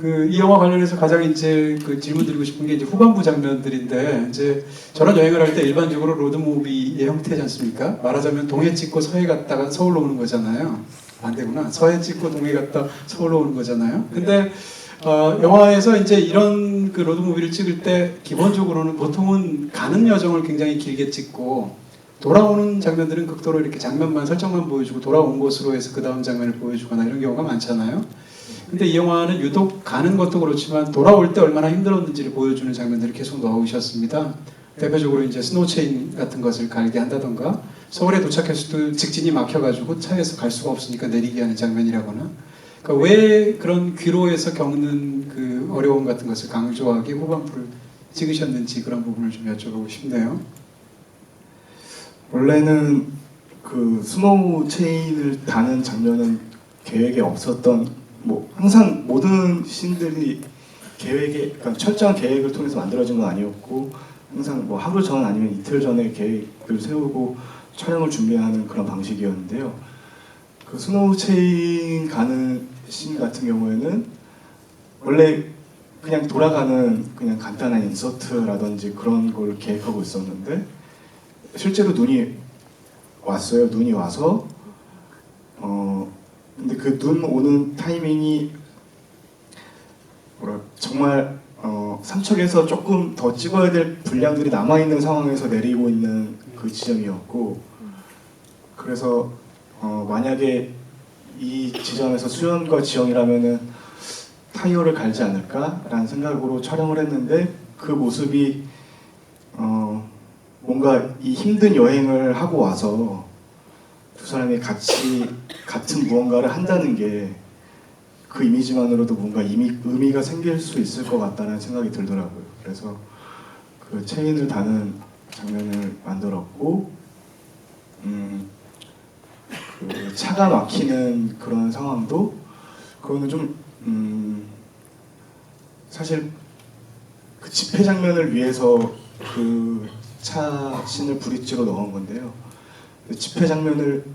이 영화 관련해서 가장 이제 그 질문 드리고 싶은 게 이제 후반부 장면들인데, 이제 저런 여행을 할 때 일반적으로 로드무비의 형태지 않습니까? 말하자면 동해 찍고 서해 갔다가 서울로 오는 거잖아요. 안 되구나. 서해 찍고 동해 갔다 서울로 오는 거잖아요. 근데 영화에서 이제 이런 그 로드무비를 찍을 때 기본적으로는 보통은 가는 여정을 굉장히 길게 찍고 돌아오는 장면들은 극도로 이렇게 장면만 설정만 보여주고 돌아온 곳으로 해서 그 다음 장면을 보여주거나 이런 경우가 많잖아요. 근데 이 영화는 유독 가는 것도 그렇지만 돌아올 때 얼마나 힘들었는지를 보여주는 장면들을 계속 넣으셨습니다. 대표적으로 이제 스노우체인 같은 것을 갈게 한다던가, 서울에 도착했을 때 직진이 막혀가지고 차에서 갈 수가 없으니까 내리게 하는 장면이라거나, 그러니까 왜 그런 귀로에서 겪는 그 어려움 같은 것을 강조하게 후반부를 찍으셨는지 그런 부분을 좀 여쭤보고 싶네요. 원래는 그 스노우 체인을 타는 장면은 계획에 없었던, 뭐 항상 모든 씬들이 그러니까 철저한 계획을 통해서 만들어진 건 아니었고, 항상 뭐 하루 전 아니면 이틀 전에 계획을 세우고 촬영을 준비하는 그런 방식이었는데요. 그 스노우 체인 가는 씬 같은 경우에는 원래 그냥 돌아가는 그냥 간단한 인서트라든지 그런 걸 계획하고 있었는데, 실제로 눈이 왔어요. 눈이 와서 근데 그 눈 오는 타이밍이 정말 삼척에서 조금 더 찍어야 될 분량들이 남아있는 상황에서 내리고 있는 그 지점이었고, 그래서 만약에 이 지점에서 수연과 지영이라면은 타이어를 갈지 않을까라는 생각으로 촬영을 했는데, 그 모습이 뭔가 이 힘든 여행을 하고 와서 두 사람이 같이 같은 무언가를 한다는 게 그 이미지만으로도 뭔가 의미가 생길 수 있을 것 같다는 생각이 들더라고요. 그래서 그 체인을 다는 장면을 만들었고, 그 차가 막히는 그런 상황도 그거는 좀 사실 그 집회 장면을 위해서 그 차 씬을 브릿지로 넣은 건데요. 그 집회 장면을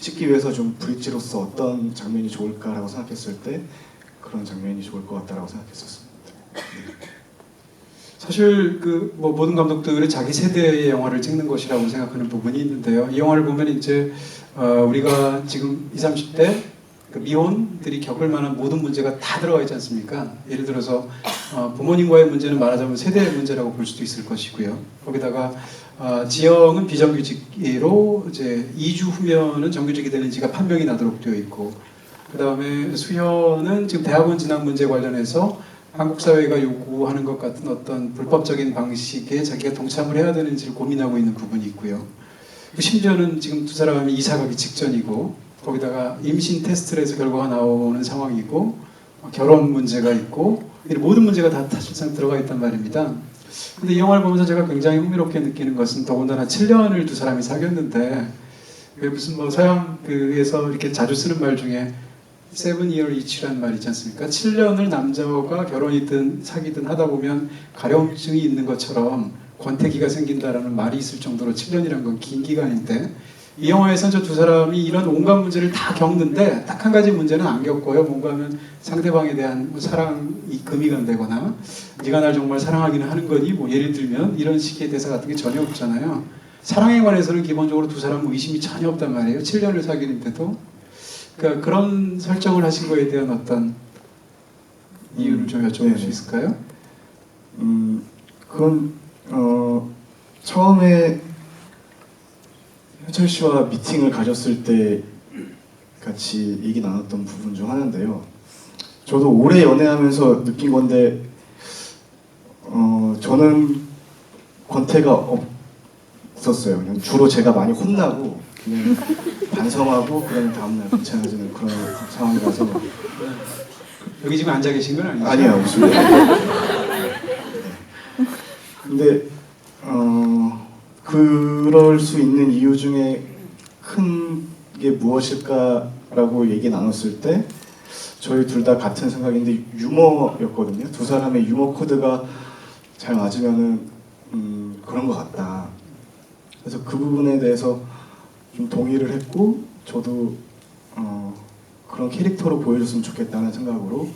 찍기 위해서 좀 브릿지로서 어떤 장면이 좋을까라고 생각했을 때 그런 장면이 좋을 것 같다라고 생각했었습니다. 사실 그 뭐 모든 감독들이 자기 세대의 영화를 찍는 것이라고 생각하는 부분이 있는데요. 이 영화를 보면 이제 우리가 지금 20, 30대 그 미혼들이 겪을 만한 모든 문제가 다 들어가 있지 않습니까? 예를 들어서 부모님과의 문제는 말하자면 세대의 문제라고 볼 수도 있을 것이고요. 거기다가 지영은 비정규직으로 이제 2주 후면은 정규직이 되는지가 판명이 나도록 되어 있고, 그 다음에 수현은 지금 대학원 진학 문제 관련해서 한국 사회가 요구하는 것 같은 어떤 불법적인 방식에 자기가 동참을 해야 되는지를 고민하고 있는 부분이 있고요. 심지어는 지금 두 사람이 이사 가기 직전이고, 거기다가 임신 테스트를 해서 결과가 나오는 상황이고, 결혼 문제가 있고, 이런 모든 문제가 다 사실상 들어가 있단 말입니다. 근데 이 영화를 보면서 제가 굉장히 흥미롭게 느끼는 것은, 더군다나 7년을 두 사람이 사귀었는데, 왜 무슨 뭐 서양에서 이렇게 자주 쓰는 말 중에 7-year each라는 말이 있지 않습니까? 7년을 남자가 결혼이든 사귀든 하다 보면 가려움증이 있는 것처럼 권태기가 생긴다라는 말이 있을 정도로 7년이란 건 긴 기간인데, 이 영화에서는 저 두 사람이 이런 온갖 문제를 다 겪는데 딱 한 가지 문제는 안 겪어요. 뭔가 하면 상대방에 대한 사랑이 금이 간다거나 네가 날 정말 사랑하기는 하는 거니? 뭐 예를 들면 이런 식의 대사 같은 게 전혀 없잖아요. 사랑에 관해서는 기본적으로 두 사람은 의심이 전혀 없단 말이에요. 7년을 사귀는데도. 그러니까 그런 설정을 하신 거에 대한 어떤 이유를 좀 여쭤볼 수 있을까요? 그건 처음에 현철 씨와 미팅을 가졌을 때 같이 얘기 나눴던 부분 중 하나인데요. 저도 오래 연애하면서 느낀 건데, 저는 권태가 없었어요. 그냥 주로 제가 많이 혼나고 그냥 반성하고 그냥 다음날 괜찮아지는 그런 상황이라서. 여기 지금 앉아 계신 건 아니죠? 아니요, 없습니다. 근데 그럴 수 있는 이유 중에 큰 게 무엇일까라고 얘기 나눴을 때 저희 둘 다 같은 생각인데 유머였거든요. 두 사람의 유머 코드가 잘 맞으면은 그런 것 같다. 그래서 그 부분에 대해서 좀 동의를 했고, 저도 그런 캐릭터로 보여줬으면 좋겠다는 생각으로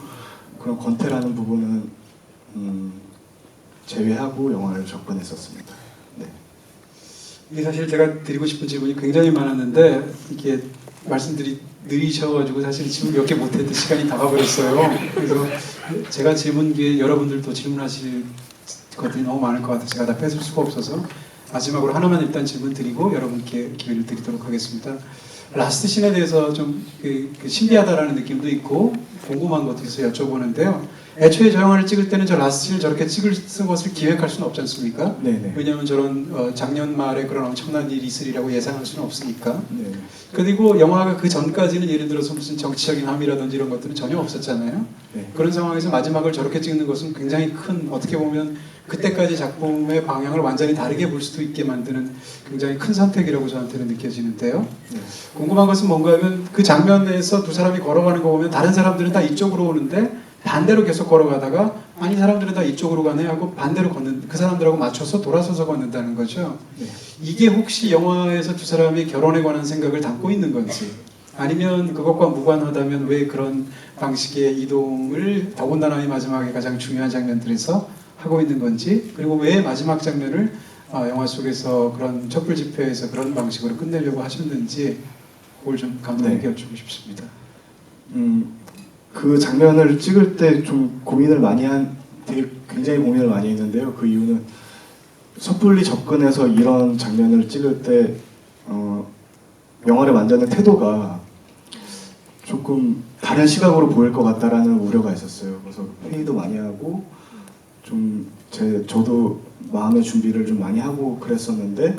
그런 권태라는 부분은 제외하고 영화를 접근했었습니다. 네. 이게 사실 제가 드리고 싶은 질문이 굉장히 많았는데 이게 말씀들이 느리셔가지고 사실 질문 몇 개 못했는데 시간이 다 가버렸어요. 그래서 제가 질문 기회 여러분들도 질문하실 것들이 너무 많을 것 같아서 제가 다 뺏을 수가 없어서 마지막으로 하나만 일단 질문 드리고 여러분께 기회를 드리도록 하겠습니다. 라스트 씬에 대해서 좀 신기하다라는 느낌도 있고 궁금한 것도 있어서 여쭤보는데요. 애초에 저 영화를 찍을 때는 저 라스트 씬을 저렇게 찍을 것을 기획할 수는 없지 않습니까? 네네. 왜냐하면 저런 작년 말에 그런 엄청난 일이 있으리라고 예상할 수는 없으니까. 네. 그리고 영화가 그 전까지는 예를 들어서 무슨 정치적인 함의라든지 이런 것들은 전혀 없었잖아요. 네. 그런 상황에서 마지막을 저렇게 찍는 것은 굉장히 큰, 어떻게 보면 그때까지 작품의 방향을 완전히 다르게 볼 수도 있게 만드는 굉장히 큰 선택이라고 저한테는 느껴지는데요. 네. 궁금한 것은 뭔가 하면 그 장면에서 두 사람이 걸어가는 거 보면 다른 사람들은 다 이쪽으로 오는데 반대로 계속 걸어가다가 아니 사람들은 다 이쪽으로 가네 하고 반대로 걷는, 그 사람들하고 맞춰서 돌아서서 걷는다는 거죠. 네. 이게 혹시 영화에서 두 사람이 결혼에 관한 생각을 담고 있는 건지, 아니면 그것과 무관하다면 왜 그런 방식의 이동을 더군다나 이 마지막에 가장 중요한 장면들에서 하고 있는 건지, 그리고 왜 마지막 장면을 영화 속에서 그런 촛불 집회에서 그런 방식으로 끝내려고 하셨는지 그걸 좀 감독님께 여쭙고 싶습니다. 그 장면을 찍을 때 좀 되게 굉장히 고민을 많이 했는데요. 그 이유는 섣불리 접근해서 이런 장면을 찍을 때 영화를 만드는 태도가 조금 다른 시각으로 보일 것 같다라는 우려가 있었어요. 그래서 회의도 많이 하고 저도 마음의 준비를 좀 많이 하고 그랬었는데,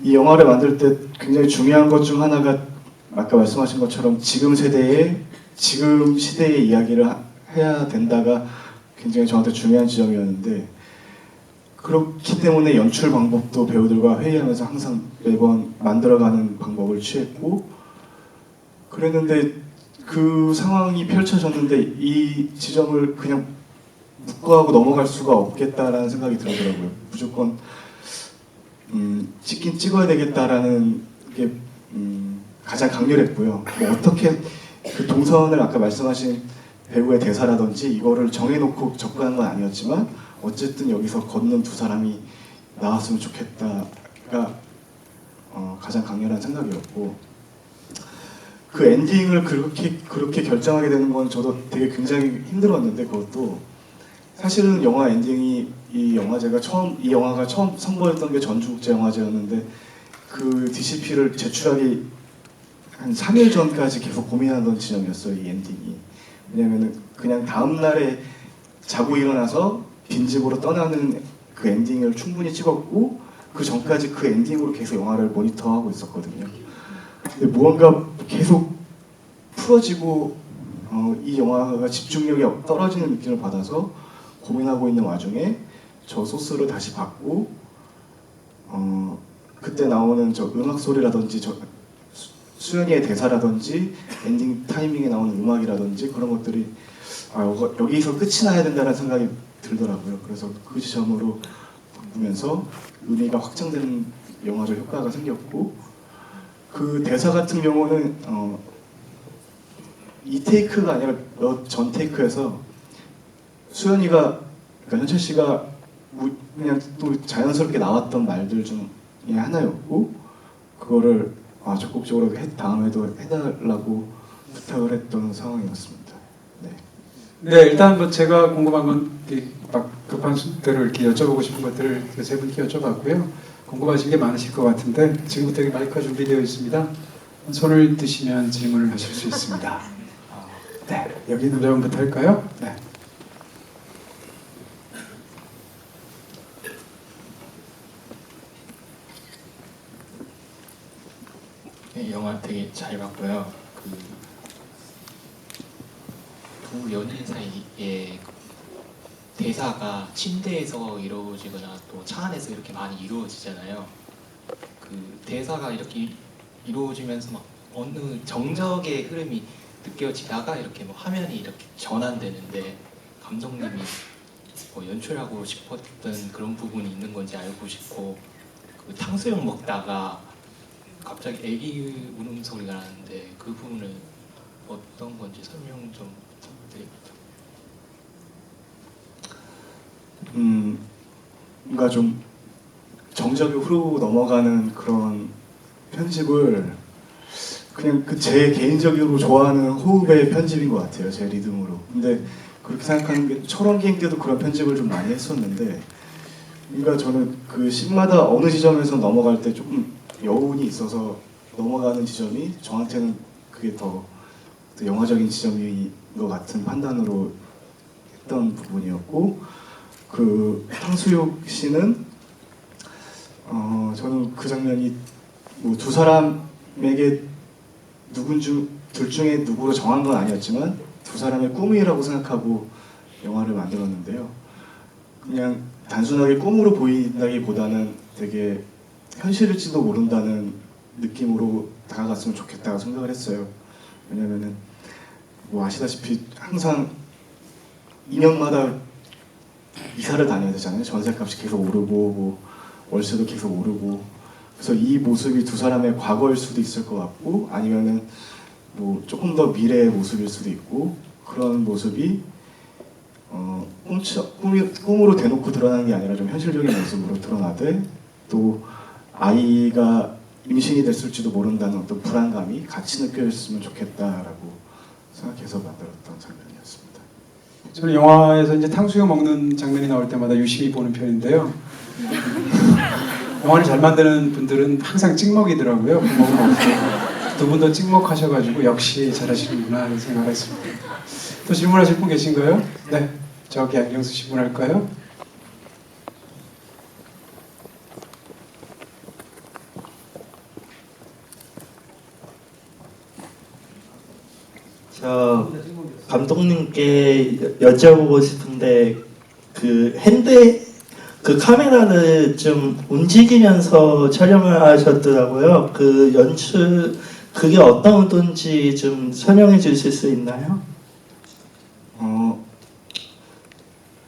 이 영화를 만들 때 굉장히 중요한 것 중 하나가 아까 말씀하신 것처럼 지금 시대의 이야기를 해야 된다가 굉장히 저한테 중요한 지점이었는데, 그렇기 때문에 연출 방법도 배우들과 회의하면서 항상 매번 만들어가는 방법을 취했고 그랬는데, 그 상황이 펼쳐졌는데 이 지점을 그냥 묵과하고 넘어갈 수가 없겠다라는 생각이 들더라고요. 무조건 찍긴 찍어야 되겠다라는 게 가장 강렬했고요. 뭐 어떻게 그 동선을 아까 말씀하신 배우의 대사라든지 이거를 정해놓고 접근한 건 아니었지만 어쨌든 여기서 걷는 두 사람이 나왔으면 좋겠다가 가장 강렬한 생각이었고, 그 엔딩을 그렇게 결정하게 되는 건 저도 되게 굉장히 힘들었는데, 그것도 사실은 영화 엔딩이 이 영화가 처음 선보였던 게 전주국제영화제였는데 그 DCP를 제출하기 한 3일 전까지 계속 고민하던 지점이었어요, 이 엔딩이. 왜냐면은 그냥 다음 날에 자고 일어나서 빈집으로 떠나는 그 엔딩을 충분히 찍었고 그 전까지 그 엔딩으로 계속 영화를 모니터하고 있었거든요. 근데 무언가 계속 풀어지고 이 영화가 집중력이 떨어지는 느낌을 받아서 고민하고 있는 와중에 저 소스를 다시 받고 그때 나오는 저 음악 소리라든지 수연이의 대사라든지 엔딩 타이밍에 나오는 음악이라든지 그런 것들이 여기서 끝이 나야 된다는 생각이 들더라고요. 그래서 그 지점으로 바꾸면서 의미가 확장되는 영화적 효과가 생겼고, 그 대사 같은 경우는 이 테이크가 아니라 몇 전 테이크에서 수연이가, 그러니까 현철 씨가 그냥 또 자연스럽게 나왔던 말들 중에 하나였고, 그거를 적극적으로 다음에도 해달라고 부탁을 했던 상황이었습니다. 네. 네, 일단 뭐 제가 궁금한 건 막 급한 대로 이렇게 여쭤보고 싶은 것들을 세 분께 여쭤봤고요. 궁금하신 게 많으실 것 같은데 지금부터 여기 마이크가 준비되어 있습니다. 손을 드시면 질문을 하실 수 있습니다. 네, 여기 남자분부터 할까요? 네. 네, 영화 되게 잘 봤고요. 두 연인 사이에 대사가 침대에서 이루어지거나 또 차 안에서 이렇게 많이 이루어지잖아요. 그 대사가 이렇게 이루어지면서 막 어느 정적의 흐름이 느껴지다가 이렇게 뭐 화면이 이렇게 전환되는데, 감독님이 뭐 연출하고 싶었던 그런 부분이 있는 건지 알고 싶고, 그 탕수육 먹다가 갑자기 애기 울음소리가 나는데 그 부분은 어떤 건지 설명 좀 부탁드립니다. 뭔가 좀 정적이 흐르고 넘어가는 그런 편집을 그냥 그 제 개인적으로 좋아하는 호흡의 편집인 것 같아요. 제 리듬으로. 근데 그렇게 생각하는 게 철원 비행 때도 그런 편집을 좀 많이 했었는데, 그러니까 저는 그 씬마다 어느 지점에서 넘어갈 때 조금 여운이 있어서 넘어가는 지점이 저한테는 그게 더 영화적인 지점인 것 같은 판단으로 했던 부분이었고, 그 탕수육 씨는 저는 그 장면이 뭐 두 사람에게 둘 중에 누구로 정한 건 아니었지만 두 사람의 꿈이라고 생각하고 영화를 만들었는데요. 그냥 단순하게 꿈으로 보인다기보다는 되게 현실일지도 모른다는 느낌으로 다가갔으면 좋겠다고 생각을 했어요. 왜냐면은 뭐 아시다시피 항상 2년마다 이사를 다녀야 되잖아요. 전세값이 계속 오르고 뭐 월세도 계속 오르고, 그래서 이 모습이 두 사람의 과거일 수도 있을 것 같고, 아니면은 뭐 조금 더 미래의 모습일 수도 있고, 그런 모습이 꿈으로 대놓고 드러나는 게 아니라 좀 현실적인 모습으로 드러나되, 또 아이가 임신이 됐을지도 모른다는 어떤 불안감이 같이 느껴졌으면 좋겠다라고 생각해서 만들었던 장면이었습니다. 저는 영화에서 이제 탕수육 먹는 장면이 나올 때마다 유심히 보는 편인데요. 영화를 잘 만드는 분들은 항상 찍먹이더라고요. 먹으면 없어요. 두 분도 찍먹하셔가지고 역시 잘하시는구나 하는 생각을 했습니다. 또 질문하실 분 계신가요? 네, 저기 안경수 씨 질문할까요? 저 감독님께 여쭤보고 싶은데, 그 핸드 그 카메라를 좀 움직이면서 촬영을 하셨더라고요. 그 연출 그게 어떤 건지 좀 설명해 주실 수 있나요?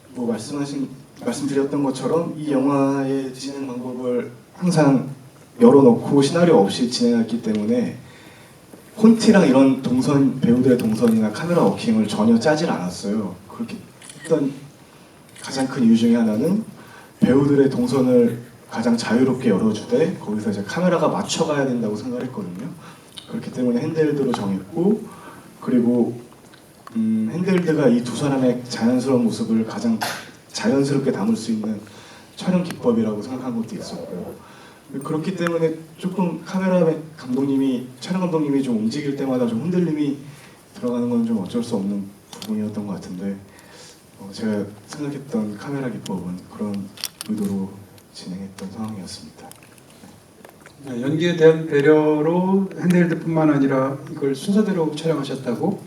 뭐 말씀드렸던 것처럼 이 영화의 진행 방법을 항상 열어놓고 시나리오 없이 진행했기 때문에 콘티랑 이런 배우들의 동선이나 카메라 워킹을 전혀 짜질 않았어요. 그렇게 했던 가장 큰 이유 중에 하나는 배우들의 동선을 가장 자유롭게 열어주되 거기서 이제 카메라가 맞춰가야 된다고 생각을 했거든요. 그렇기 때문에 핸드헬드로 정했고, 그리고 핸드헬드가 이 두 사람의 자연스러운 모습을 가장 자연스럽게 담을 수 있는 촬영 기법이라고 생각한 것도 있었고요. 그렇기 때문에 조금 촬영 감독님이 좀 움직일 때마다 좀 흔들림이 들어가는 건 좀 어쩔 수 없는 부분이었던 것 같은데, 제가 생각했던 카메라 기법은 그런 의도로 진행했던 상황이었습니다. 네, 연기에 대한 배려로 핸드헬드뿐만 아니라 이걸 순서대로 촬영하셨다고?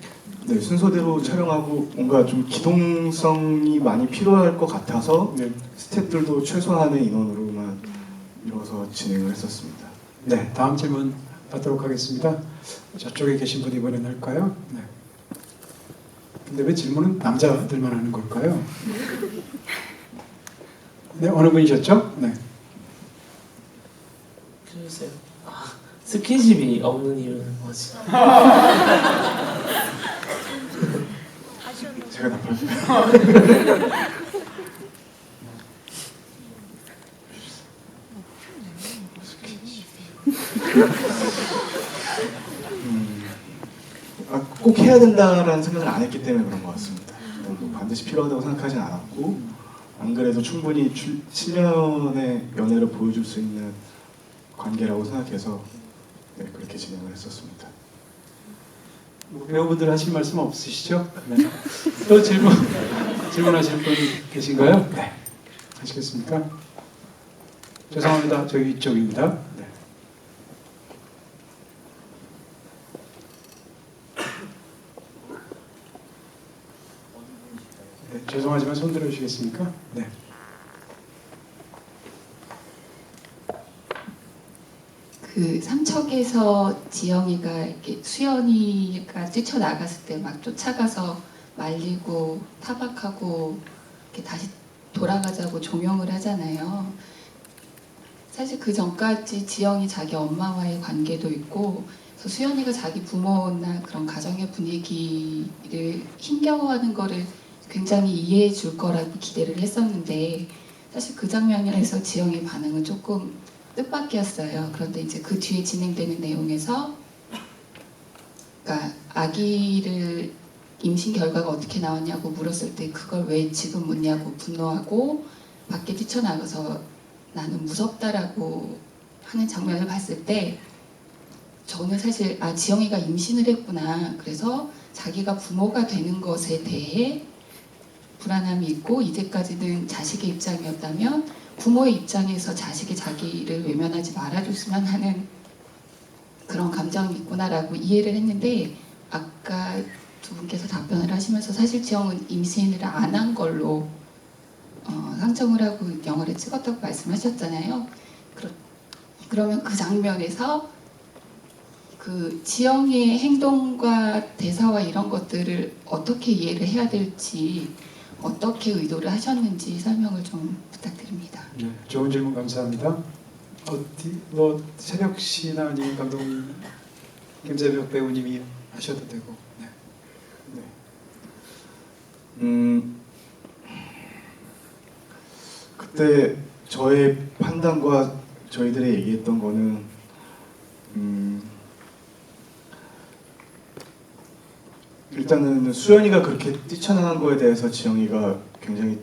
네, 순서대로 촬영하고 뭔가 좀 기동성이 많이 필요할 것 같아서 네. 스태프들도 최소한의 인원으로만 이뤄서 진행을 했었습니다. 네, 다음 질문 받도록 하겠습니다. 저쪽에 계신 분 이번엔 할까요? 네. 근데 왜 질문은 남자들만 하는 걸까요? 네, 어느 분이셨죠? 네. 글쎄요. 스킨십이 없는 이유는 뭐지? 제가 답할게요. 꼭 해야 된다라는 생각을 안 했기 때문에 그런 것 같습니다. 뭐 반드시 필요하다고 생각하진 않았고, 안 그래도 충분히 7년의 연애를 보여줄 수 있는 관계라고 생각해서 네, 그렇게 진행을 했었습니다. 뭐 배우분들 하실 말씀 없으시죠? 네. 또 질문하실 분 계신가요? 네. 하시겠습니까? 죄송합니다. 저희 이쪽입니다. 네. 네, 죄송하지만 손 들어주시겠습니까? 네. 그 삼척에서 지영이가 이렇게 수연이가 뛰쳐나갔을 때 막 쫓아가서 말리고 타박하고 이렇게 다시 돌아가자고 종용을 하잖아요. 사실 그 전까지 지영이 자기 엄마와의 관계도 있고, 그래서 수연이가 자기 부모나 그런 가정의 분위기를 힘겨워하는 거를 굉장히 이해해 줄 거라고 기대를 했었는데 사실 그 장면에서 지영의 반응은 조금 뜻밖이었어요. 그런데 이제 그 뒤에 진행되는 내용에서 그러니까 아기를 임신 결과가 어떻게 나왔냐고 물었을 때 그걸 왜 지금 묻냐고 분노하고 밖에 뛰쳐나가서 나는 무섭다라고 하는 장면을 봤을 때 저는 사실 지영이가 임신을 했구나. 그래서 자기가 부모가 되는 것에 대해 불안함이 있고 이제까지는 자식의 입장이었다면 부모의 입장에서 자식이 자기를 외면하지 말아줬으면 하는 그런 감정이 있구나라고 이해를 했는데 아까 두 분께서 답변을 하시면서 사실 지영은 임신을 안 한 걸로 상정을 하고 영화를 찍었다고 말씀하셨잖아요. 그러면 그 장면에서 그 지영의 행동과 대사와 이런 것들을 어떻게 이해를 해야 될지 어떻게 의도를 하셨는지 설명을 좀 부탁드립니다. 네, 좋은 질문 감사합니다. 뭐 새벽 씨나 아니면 감독님, 김재벽 배우님이 하셔도 되고. 네. 그때 저의 판단과 저희들이 얘기했던 거는 일단은 수연이가 그렇게 뛰쳐나간 거에 대해서 지영이가 굉장히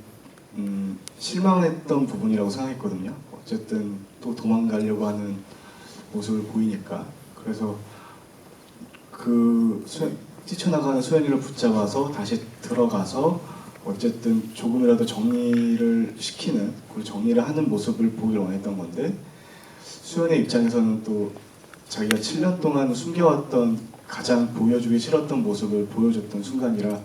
실망했던 부분이라고 생각했거든요. 어쨌든 또 도망가려고 하는 모습을 보이니까. 그래서 뛰쳐나가는 수연이를 붙잡아서 다시 들어가서 어쨌든 조금이라도 정리를 시키는, 그 정리를 하는 모습을 보길 원했던 건데 수연의 입장에서는 또 자기가 7년 동안 숨겨왔던 가장 보여주기 싫었던 모습을 보여줬던 순간이라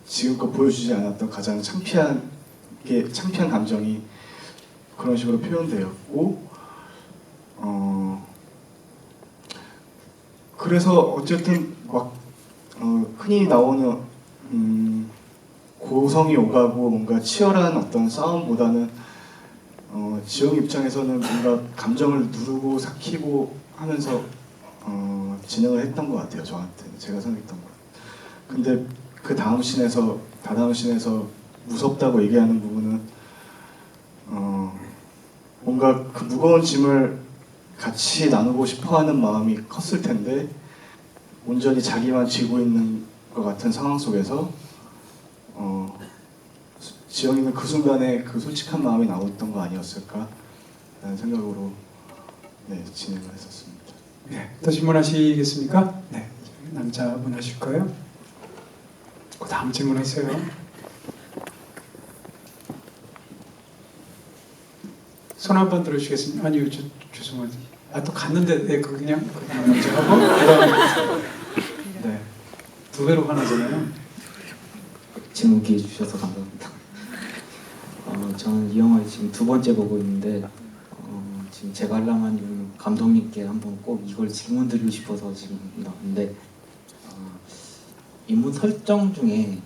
지금껏 보여주지 않았던 가장 창피한 감정이 그런 식으로 표현되었고 그래서 어쨌든 막 흔히 나오는 고성이 오가고 뭔가 치열한 어떤 싸움보다는 지영 입장에서는 뭔가 감정을 누르고 삭히고 하면서 진행을 했던 것 같아요. 저한테는 제가 생각했던 것. 근데 그 다음 씬에서 무섭다고 얘기하는 부분은 뭔가 그 무거운 짐을 같이 나누고 싶어하는 마음이 컸을 텐데 온전히 자기만 지고 있는 것 같은 상황 속에서 지영이는 그 순간에 그 솔직한 마음이 나왔던 거 아니었을까 라는 생각으로 진행을 했었습니다. 네, 또 질문하시겠습니까? 네, 남자분 하실까요? 그 다음 질문하세요. 손 한 번 들어주시겠습니까? 아니요, 죄송합니다. 또 갔는데 그냥 먼저 하고 네, 두 배로 화나잖아요. 질문 기회 주셔서 감사합니다. 저는 이 영화를 지금 두 번째 보고 있는데 지금 제가 하려면 이유는 감독님께 한번 꼭 이걸 질문 드리고 싶어서 지금 나왔는데 인물 설정 중에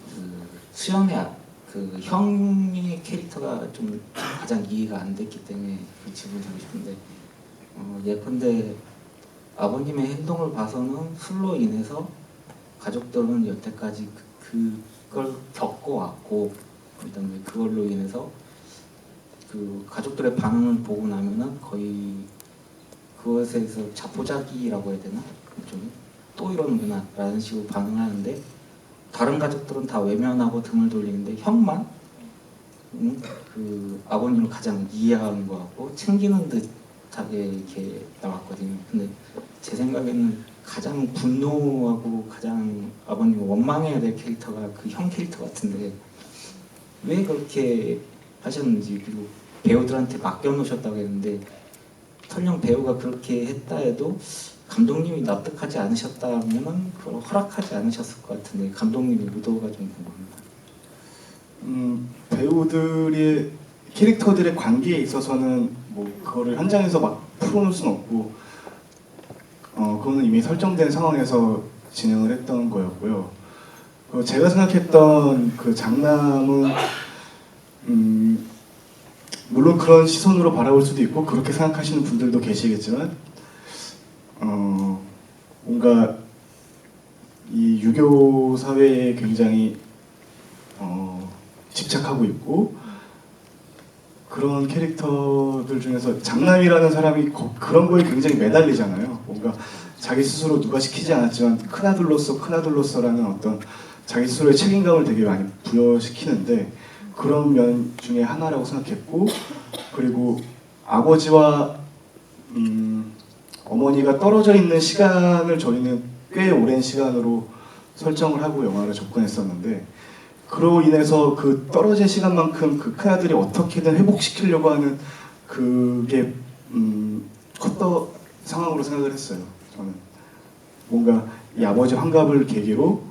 그 수연의 그 형의 캐릭터가 좀 가장 이해가 안 됐기 때문에 그 질문 드리고 싶은데 예컨대 아버님의 행동을 봐서는 술로 인해서 가족들은 여태까지 그걸 겪어왔고 그다음에 그걸로 인해서 그 가족들의 반응을 보고 나면은 거의 그것에 대해서 자포자기라고 해야 되나? 좀 또 이러는구나 라는 식으로 반응하는데 다른 가족들은 다 외면하고 등을 돌리는데 형만 그 아버님을 가장 이해하는 것 같고 챙기는 듯하게 이렇게 나왔거든요. 근데 제 생각에는 가장 분노하고 가장 아버님을 원망해야 될 캐릭터가 그 형 캐릭터 같은데 왜 그렇게 하셨는지, 그리고 배우들한테 맡겨놓으셨다고 했는데 설령 배우가 그렇게 했다 해도 감독님이 납득하지 않으셨다면 그걸 허락하지 않으셨을 것 같은데 감독님의 의도가 좀 궁금합니다. 배우들의 캐릭터들의 관계에 있어서는 뭐 그거를 현장에서 막 풀어놓을 수는 없고 그거는 이미 설정된 상황에서 진행을 했던 거였고요. 제가 생각했던 그 장남은 물론 그런 시선으로 바라볼 수도 있고 그렇게 생각하시는 분들도 계시겠지만 뭔가 이 유교 사회에 굉장히 집착하고 있고 그런 캐릭터들 중에서 장남이라는 사람이 그런 거에 굉장히 매달리잖아요. 뭔가 자기 스스로 누가 시키지 않았지만 큰아들로서라는 어떤 자기 스스로의 책임감을 되게 많이 부여시키는데 그런 면 중에 하나라고 생각했고 그리고 아버지와 어머니가 떨어져 있는 시간을 저희는 꽤 오랜 시간으로 설정을 하고 영화를 접근했었는데 그로 인해서 그 떨어진 시간만큼 그 큰아들이 어떻게든 회복시키려고 하는 그게 컸던 상황으로 생각을 했어요. 저는 뭔가 이 아버지 환갑을 계기로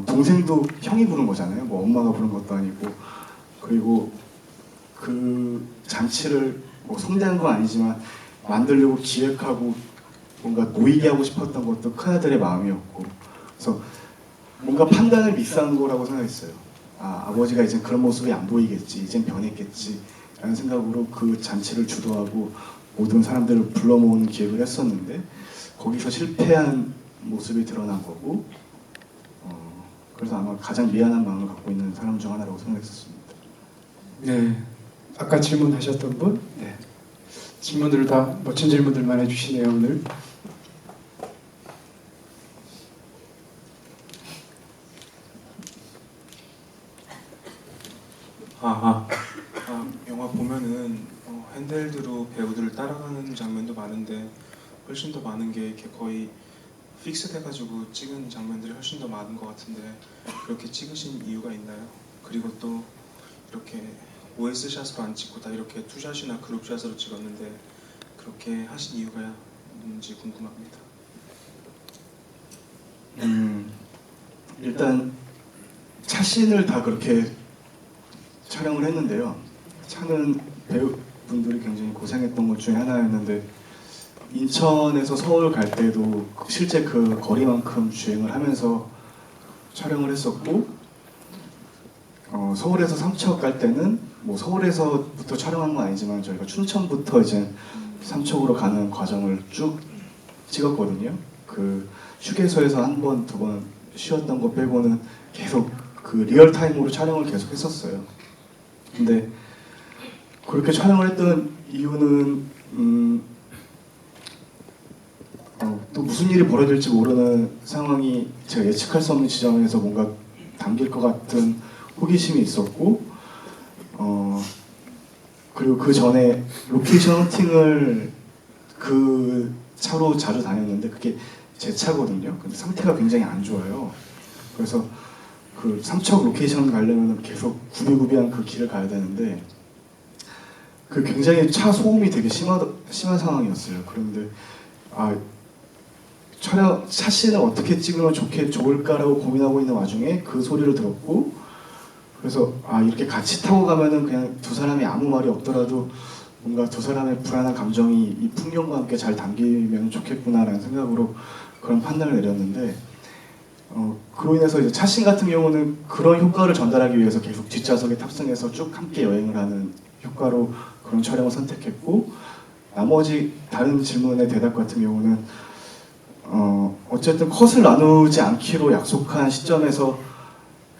동생도 형이 부른 거잖아요. 뭐 엄마가 부른 것도 아니고 그리고 그 잔치를 뭐 성대한 건 아니지만 만들려고 기획하고 뭔가 모이게 하고 싶었던 것도 큰아들의 마음이었고 그래서 뭔가 판단을 미스한 거라고 생각했어요. 아버지가 이제 그런 모습이 안 보이겠지, 이젠 변했겠지 라는 생각으로 그 잔치를 주도하고 모든 사람들을 불러 모으는 기획을 했었는데 거기서 실패한 모습이 드러난 거고 그래서 아마 가장 미안한 마음을 갖고 있는 사람 중 하나라고 생각했었습니다. 네, 아까 질문하셨던 분? 네. 질문들을 다 멋진 질문들만 해주시네요 오늘. 영화 보면은 핸드헬드로 배우들을 따라가는 장면도 많은데 훨씬 더 많은 게 이렇게 거의 픽스돼가지고 찍은 장면들이 훨씬 더 많은 것 같은데 그렇게 찍으신 이유가 있나요? 그리고 또 이렇게 OS샷으로 안 찍고 다 이렇게 투샷이나 그룹샷으로 찍었는데 그렇게 하신 이유가 뭔지 궁금합니다. 일단 차신을 다 그렇게 촬영을 했는데요. 차는 배우분들이 굉장히 고생했던 것 중에 하나였는데 인천에서 서울 갈 때도 실제 그 거리만큼 주행을 하면서 촬영을 했었고 서울에서 삼척 갈 때는 뭐 서울에서부터 촬영한 건 아니지만 저희가 춘천부터 이제 삼척으로 가는 과정을 쭉 찍었거든요. 그 휴게소에서 한 번, 두 번 쉬었던 거 빼고는 계속 그 리얼타임으로 촬영을 계속 했었어요. 근데 그렇게 촬영을 했던 이유는 또 무슨 일이 벌어질지 모르는 상황이 제가 예측할 수 없는 지점에서 뭔가 담길 것 같은 호기심이 있었고 그리고 그 전에 로케이션 헌팅을 그 차로 자주 다녔는데 그게 제 차거든요. 근데 상태가 굉장히 안 좋아요. 그래서 그 삼척 로케이션 가려면 계속 구비구비한 그 길을 가야 되는데 그 굉장히 차 소음이 되게 심한 상황이었어요. 그런데 샷신을 어떻게 찍으면 좋을까라고 고민하고 있는 와중에 그 소리를 들었고 그래서 이렇게 같이 타고 가면은 그냥 두 사람이 아무 말이 없더라도 뭔가 두 사람의 불안한 감정이 이 풍경과 함께 잘 담기면 좋겠구나라는 생각으로 그런 판단을 내렸는데 그로 인해서 이제 차신 같은 경우는 그런 효과를 전달하기 위해서 계속 뒷좌석에 탑승해서 쭉 함께 여행을 하는 효과로 그런 촬영을 선택했고 나머지 다른 질문의 대답 같은 경우는 어쨌든 컷을 나누지 않기로 약속한 시점에서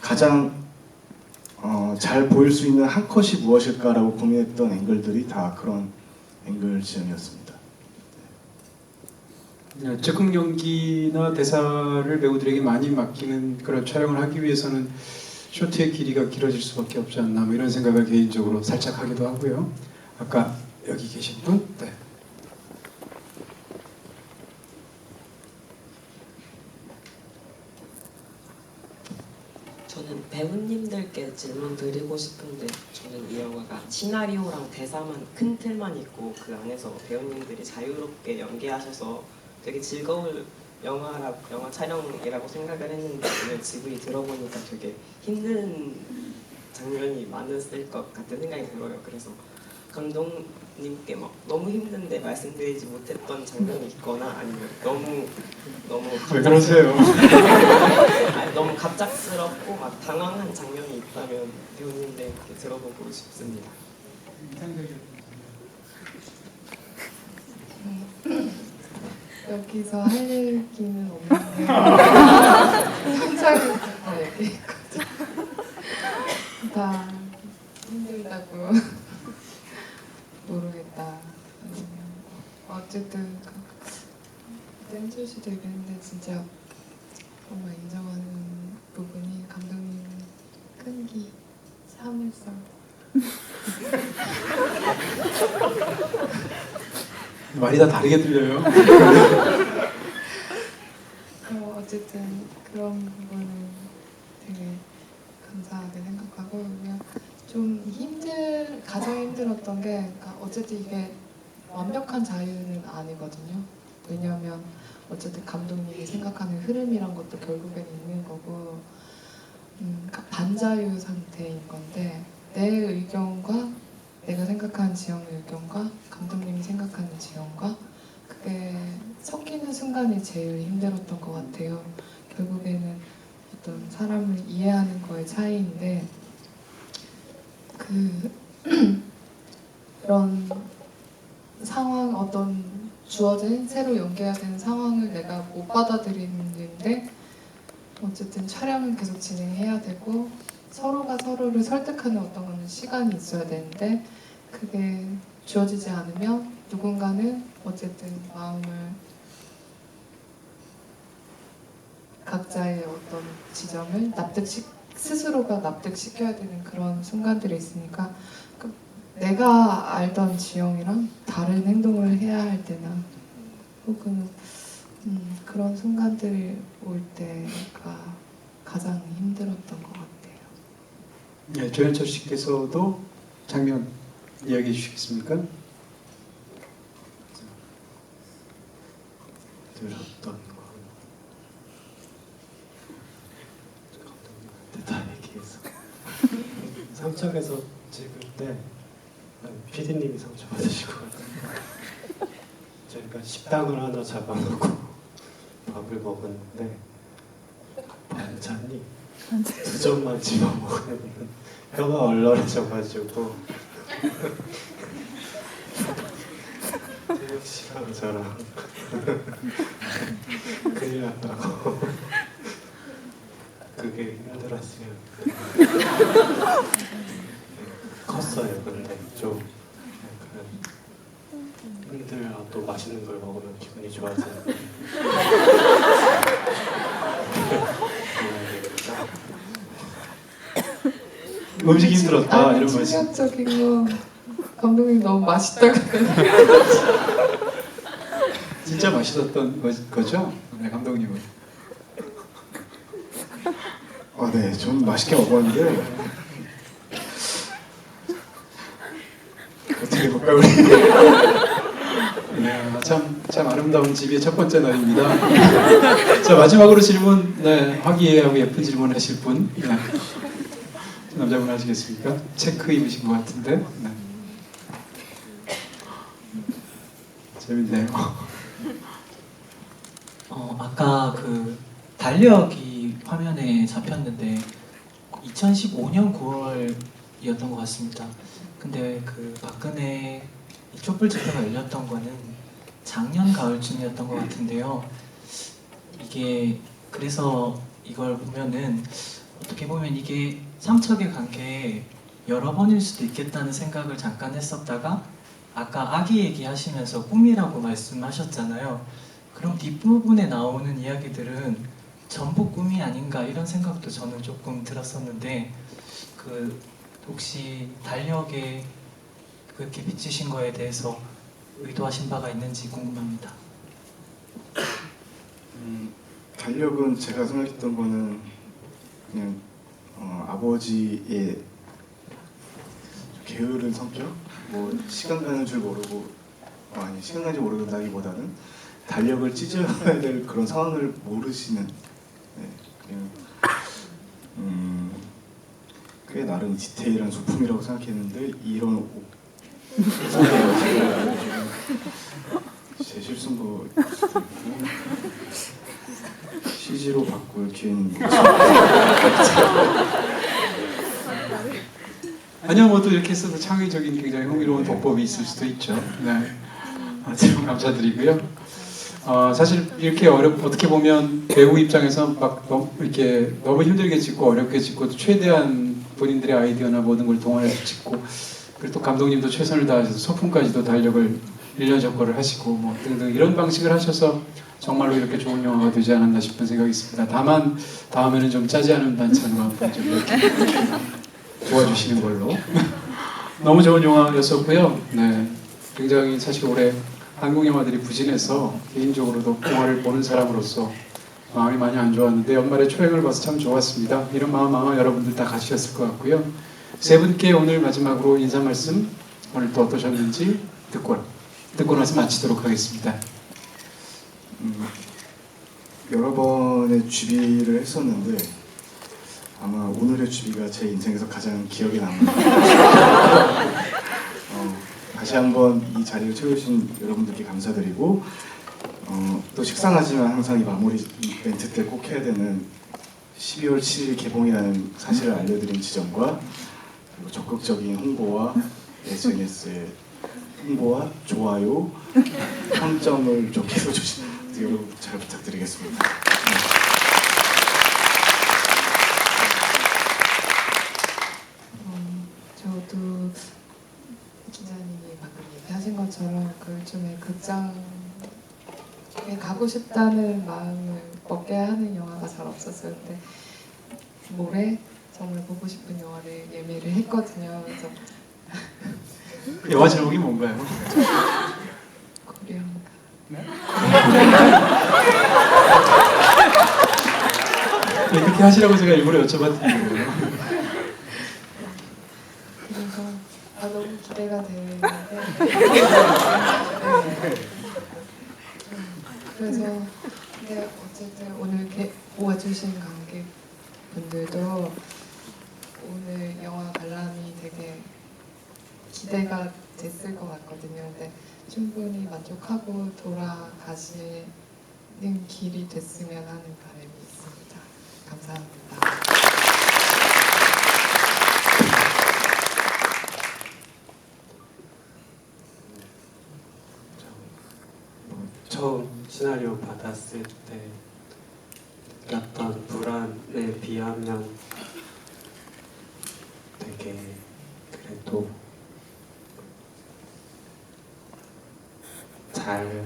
가장 잘 보일 수 있는 한 컷이 무엇일까라고 고민했던 앵글들이 다 그런 앵글 지점이었습니다. 즉흥 연기나 대사를 배우들에게 많이 맡기는 그런 촬영을 하기 위해서는 쇼트의 길이가 길어질 수밖에 없지 않나 뭐 이런 생각을 개인적으로 살짝 하기도 하고요. 아까 여기 계신 분? 네. 저는 배우님들께 질문 드리고 싶은데 저는 이 영화가 시나리오랑 대사만 큰 틀만 있고 그 안에서 배우님들이 자유롭게 연기하셔서 되게 즐거울 영화 촬영이라고 생각을 했는데 오늘 지브리 들어보니까 되게 힘든 장면이 많았을 것 같은 생각이 들어요. 그래서 감독님께 막 너무 힘든데 말씀드리지 못했던 장면이 있거나 아니면 너무 왜 그러세요? 아니, 너무 갑작스럽고 막 당황한 장면이 있다면 배우님들께 들어보고 싶습니다. 여기서 할 얘기는 없는데 현장에서 다 얘기했거든. 다 힘들다고 모르겠다. 어쨌든 땜칠 수도 있겠는데 진짜 정말 인정하는 부분이 감독님 끈기, 참을성. 말이 다 다르게 들려요. 어쨌든 그런 부분은 되게 감사하게 생각하고 그냥 좀 가장 힘들었던 게 그러니까 어쨌든 이게 완벽한 자유는 아니거든요. 왜냐하면 어쨌든 감독님이 생각하는 흐름이란 것도 결국엔 있는 거고 그러니까 반자유 상태인 건데 내 의견과 내가 생각하는 지영의 의견과 감독님이 생각하는 지영과 그게 섞이는 순간이 제일 힘들었던 것 같아요. 결국에는 어떤 사람을 이해하는 거의 차이인데 그런 상황 어떤 주어진 새로 연기해야 되는 상황을 내가 못 받아들이는데 어쨌든 촬영은 계속 진행해야 되고 서로가 서로를 설득하는 어떤 시간이 있어야 되는데 그게 주어지지 않으면 누군가는 어쨌든 마음을 각자의 어떤 지점을 스스로가 납득시켜야 되는 그런 순간들이 있으니까 내가 알던 지영이랑 다른 행동을 해야 할 때나 혹은 그런 순간들이 올 때가 가장 힘들었던 것 같아요. 네, 조현철 씨께서도 장면 이야기해 주시겠습니까? 들었던 거 감독님한테 다 얘기해서 삼척에서 찍을 때 PD님이 상처 받으시고 저희가 식당을 하나 잡아놓고 밥을 먹었는데 반찬이 2점만 집어먹으면 혀가 얼얼해져가지고 태혁 씨랑 저랑 큰일 났다고 그게 힘들었어요. 컸어요. 근데 좀 약간 힘들어. 또 맛있는 걸 먹으면 기분이 좋아서 음식이 힘들었다 이런 말씀. 충격적인 거 감독님 너무 맛있다고 진짜 맛있었던 거죠? 네, 감독님은. 네, 좀 맛있게 먹었는데 어떻게 볼까 우리? 네, 참 아름다운 집의 첫 번째 날입니다. 자, 마지막으로 질문, 네, 화기애애하고 예쁜 질문 하실 분, 네. 남자분 하시겠습니까? 체크 입으신 것 같은데, 네. 재밌네요. 아까 그 달력이 화면에 잡혔는데 2015년 9월이었던 것 같습니다. 근데 그 박근혜 촛불 집회가 열렸던 거는 작년 가을쯤이었던 것 같은데요. 이게 그래서 이걸 보면은 어떻게 보면 이게 삼척의 관계에 여러 번일 수도 있겠다는 생각을 잠깐 했었다가 아까 아기 얘기하시면서 꿈이라고 말씀하셨잖아요. 그럼 뒷부분에 나오는 이야기들은 전부 꿈이 아닌가 이런 생각도 저는 조금 들었었는데 그 혹시 달력에 그렇게 비치신 거에 대해서 의도하신 바가 있는지 궁금합니다. 달력은 제가 생각했던 거는 그냥 아버지의 게으른 성격, 뭐 시간 가는 줄 모르고 아니 시간 가는 줄 모르는다기보다는 달력을 찢어야 될 그런 상황을 모르시는 그냥 꽤 나름 디테일한 소품이라고 생각했는데 이런 제 실수인 거 수도 있고 CG로 바꿀 기회는 아니요, 뭐 또 이렇게 써도 창의적인 굉장히 흥미로운 독법이 있을 수도 있죠. 네, 아주 감사드리고요. 사실 이렇게 어떻게 보면 배우 입장에서 막 이렇게 너무 힘들게 찍고 어렵게 찍고 최대한 본인들의 아이디어나 모든 걸 동원해서 찍고 그리고 또 감독님도 최선을 다하셔서 소품까지도 달력을 1년 적고를 하시고 뭐 등등 이런 방식을 하셔서 정말로 이렇게 좋은 영화가 되지 않았나 싶은 생각이 있습니다. 다만 다음에는 좀 짜지 않은 반찬으로 한번 좀 이렇게 도와주시는 걸로. 너무 좋은 영화였었고요. 네, 굉장히 사실 올해 한국 영화들이 부진해서 개인적으로도 영화를 보는 사람으로서 마음이 많이 안 좋았는데 연말에 초행을 봐서 참 좋았습니다. 이런 마음 아마 여러분들 다 가지셨을 것 같고요. 세 분께 오늘 마지막으로 인사 말씀 오늘 또 어떠셨는지 듣고 나서 마치도록 하겠습니다. 여러 번의 쥐비를 했었는데 아마 오늘의 쥐비가 제 인생에서 가장 기억에 남는 다시 한번 이 자리를 채워주신 여러분들께 감사드리고 또 식상하지만 항상 이 마무리 멘트 때 꼭 해야 되는 12월 7일 개봉이라는 사실을 알려드린 지점과 그리고 적극적인 홍보와 SNS의 홍보와 좋아요, 평점을 좀 해주시면 여러분 잘 부탁드리겠습니다. 저도 기자님이 방금 얘기하신 것처럼 그 요즘에 극장에 가고 싶다는 마음을 먹게 하는 영화가 잘 없었어요. 근데 모레 정말 보고 싶은 영화를 예매를 했거든요. 그래서 그 영화 제목이 뭔가요? 고려인가. 네, 그렇게 하시라고 제가 일부러 여쭤봤던 거예요. 그래서 너무 기대가 되는데 그래서 근데 어쨌든 오늘 와주신 관객분들도 오늘 영화 관람이 되게 기대가 됐을 것 같거든요. 근데 충분히 만족하고 돌아가시는 길이 됐으면 하는 바람이 있습니다. 감사합니다. 처음 시나리오 받았을 때 느꼈던 불안에 비하면 되게 그래도 잘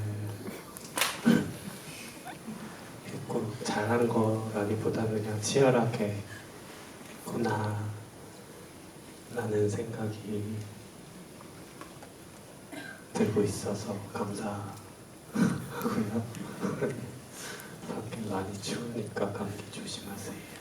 했고 잘한 거라기보다는 그냥 치열하게 했구나 라는 생각이 들고 있어서 감사하고요. 밖에 많이 추우니까 감기 조심하세요.